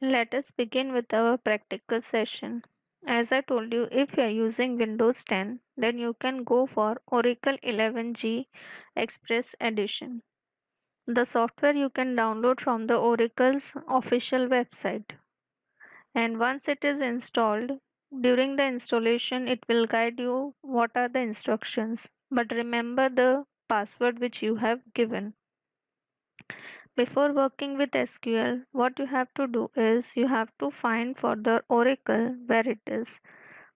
Let us begin with our practical session. As I told you, if you are using Windows 10, then you can go for Oracle 11G Express Edition. The software you can download from the Oracle's official website. And once it is installed, during the installation, it will guide you what are the instructions. But remember the password which you have given. Before working with SQL, what you have to do is you have to find for the Oracle where it is.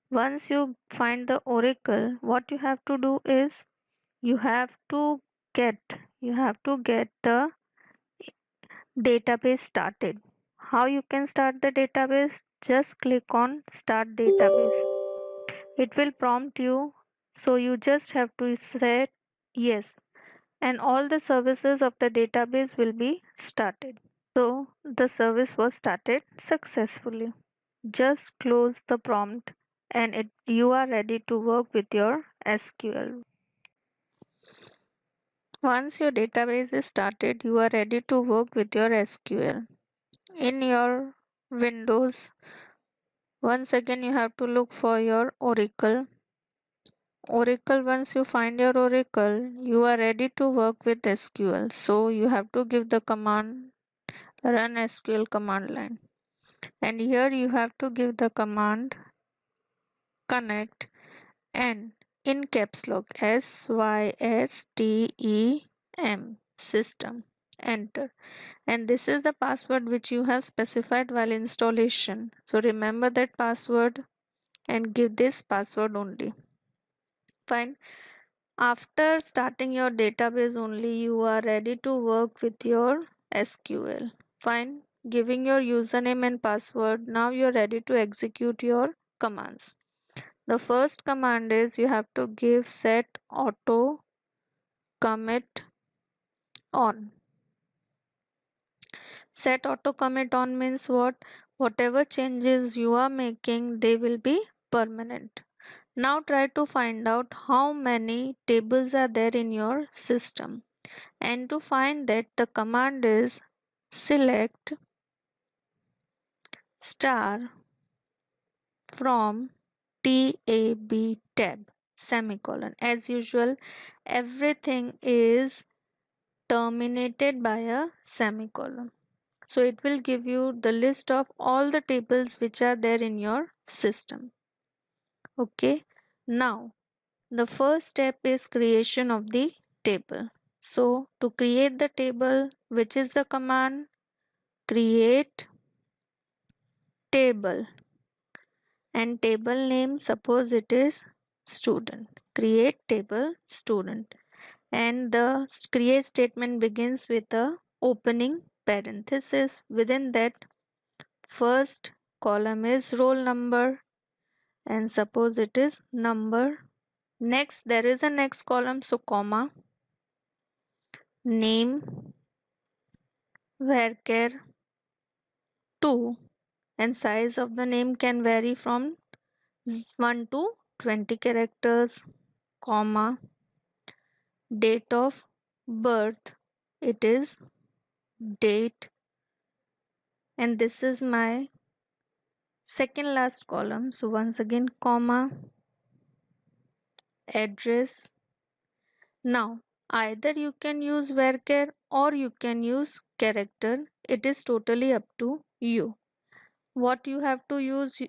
Once you find the Oracle, what you have to do is you have to get you have to get the database started. How you can start the database? Just click on Start Database. It will prompt you, so you just have to say yes, and all the services of the database will be started. So the service was started successfully. Just close the prompt and you are ready to work with your SQL. Once your database is started, you are ready to work with your SQL. In your Windows, once again you have to look for your Oracle. Oracle, once you find your Oracle, you are ready to work with SQL. So you have to give the command run SQL command line. And here you have to give the command connect and in caps lock SYSTEM system. Enter. And this is the password which you have specified while installation. So remember that password and give this password only. Fine. After starting your database only, you are ready to work with your SQL. Fine. Giving your username and password. Now you're ready to execute your commands. The first command is you have to give set auto commit on. Set auto commit on means what? Whatever changes you are making, they will be permanent. Now try to find out how many tables are there in your system. And to find that, the command is select star from tab semicolon. As usual, everything is terminated by a semicolon. So it will give you the list of all the tables which are there in your system. Okay. Now the first step is creation of the table. So to create the table, which is the command create table, and table name, suppose it is student. Create table student, and the create statement begins with a opening parenthesis. Within that, first column is roll number, and suppose it is number. Next, there is a next column, so comma, name, varchar 2, and size of the name can vary from 1 to 20 characters, comma, date of birth, it is date, and this is my second last column, so once again comma, address. Now either you can use varchar or you can use character, it is totally up to you. What you have to use,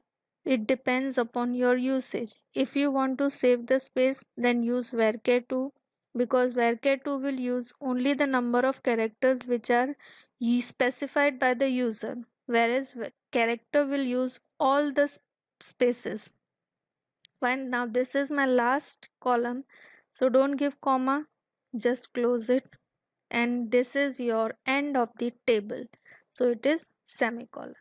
it depends upon your usage. If you want to save the space, then use varchar 2, because varchar 2 will use only the number of characters which are specified by the user, whereas character will use all the spaces. Fine. Now this is my last column, so don't give comma, just close it, and this is your end of the table, so it is semicolon.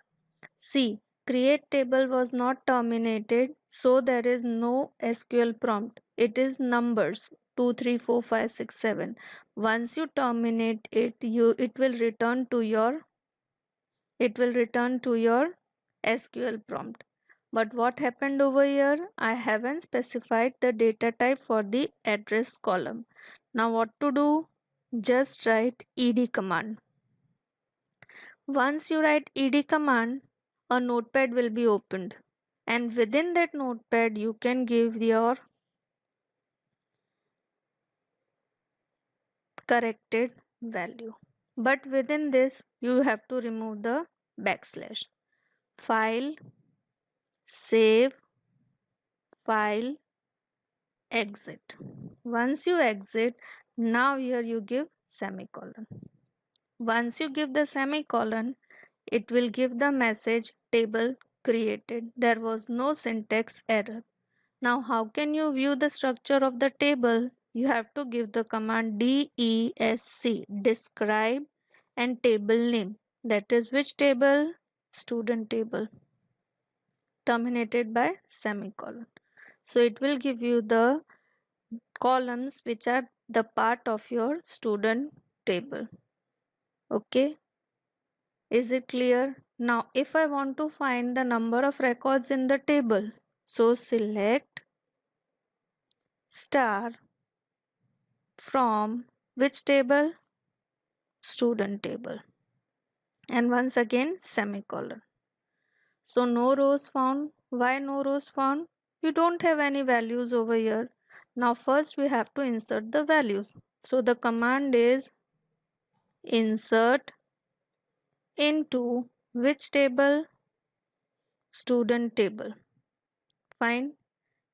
See, create table was not terminated, so there is no SQL prompt. It is numbers 2, 3, 4, 5, 6, 7. Once you terminate it, it will return to your SQL prompt. But what happened over here? I haven't specified the data type for the address column. Now what to do? Just write ed command. Once you write ed command, a notepad will be opened, and within that notepad you can give your corrected value. But within this, you have to remove the backslash. File, save, file, exit. Once you exit, now here you give semicolon. Once you give the semicolon, it will give the message table created. There was no syntax error. Now, how can you view the structure of the table? You have to give the command DESC, describe, and table name. That is which table? Student table, terminated by semicolon. So it will give you the columns which are the part of your student table. Okay, is it clear? Now, if I want to find the number of records in the table, so select star from which table? Student table, and once again semicolon. So no rows found. Why no rows found? You don't have any values over here. Now first we have to insert the values. So the command is insert into which table? Student table. Fine.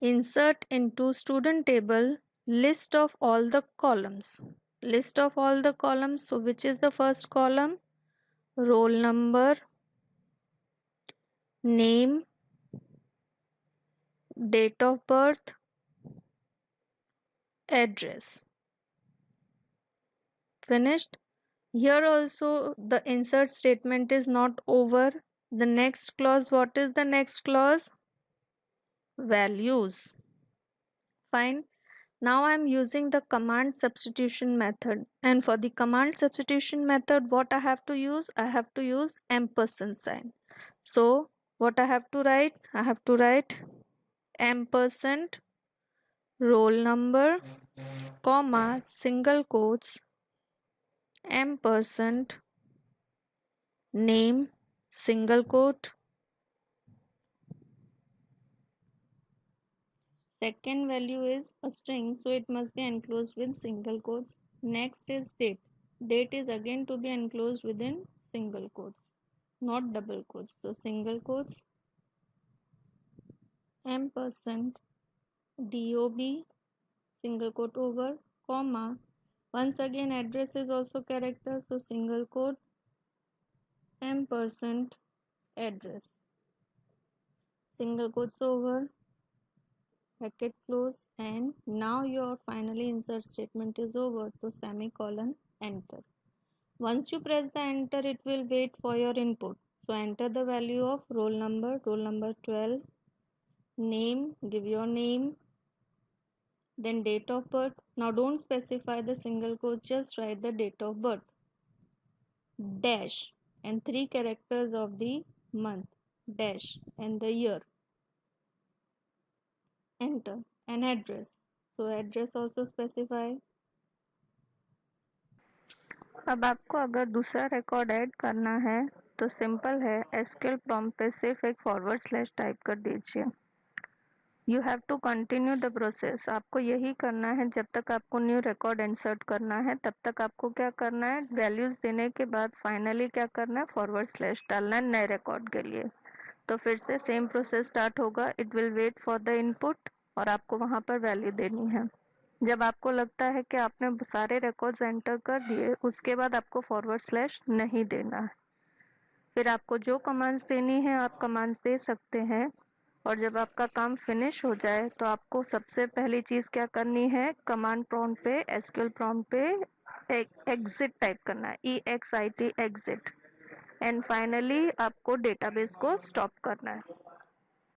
Insert into student table list of all the columns. List of all the columns. So which is the first column? Roll number, name, date of birth, address. Finished. Here also the insert statement is not over. The next clause, what is the next clause? Values. Fine. Now I'm using the command substitution method, and for the command substitution method what I have to use? I have to use ampersand sign. So what I have to write? I have to write ampersand roll number, comma, single quotes, ampersand name, single quote. Second value is a string, so it must be enclosed with single quotes. Next is date. Date is again to be enclosed within single quotes, not double quotes. So single quotes, ampersand, DOB, single quote over, comma. Once again address is also character, so single quote, ampersand, address. Single quotes over, bracket close, and now your finally insert statement is over. So semicolon, enter. Once you press the enter, it will wait for your input. So enter the value of roll number 12, name, give your name, then date of birth. Now don't specify the single quote, just write the date of birth, dash, and three characters of the month, dash, and the year. Enter. An address. So address also specify. अब आपको अगर दूसरा record add करना है तो simple है, SQL prompt पे सिर्फ एक फॉरवर्ड स्लैश टाइप कर दीजिए. You have to continue the process. आपको यही करना है जब तक आपको न्यू रिकॉर्ड इंसर्ट करना है, तब तक आपको क्या करना है, वैल्यूज देने के बाद फाइनली क्या करना है, फॉरवर्ड स्लैश डालना है नए रिकॉर्ड के लिए. तो फिर से सेम प्रोसेस स्टार्ट होगा. It will wait for the input और आपको वहां पर वैल्यू देनी है. जब आपको लगता है कि आपने सारे रिकॉर्ड्स एंटर कर दिए, उसके बाद आपको फॉरवर्ड स्लैश नहीं देना है. फिर आपको जो कमांड्स देनी है आप कमांड्स दे सकते हैं. और जब आपका काम फिनिश हो जाए तो आपको सबसे पहली चीज क्या करनी है, कमांड प्रॉम्प्ट पे, एसक्यूएल प्रॉम्प्ट पे एग्जिट टाइप करना है, EXIT एग्जिट. एंड फाइनली आपको डेटाबेस को स्टॉप करना है.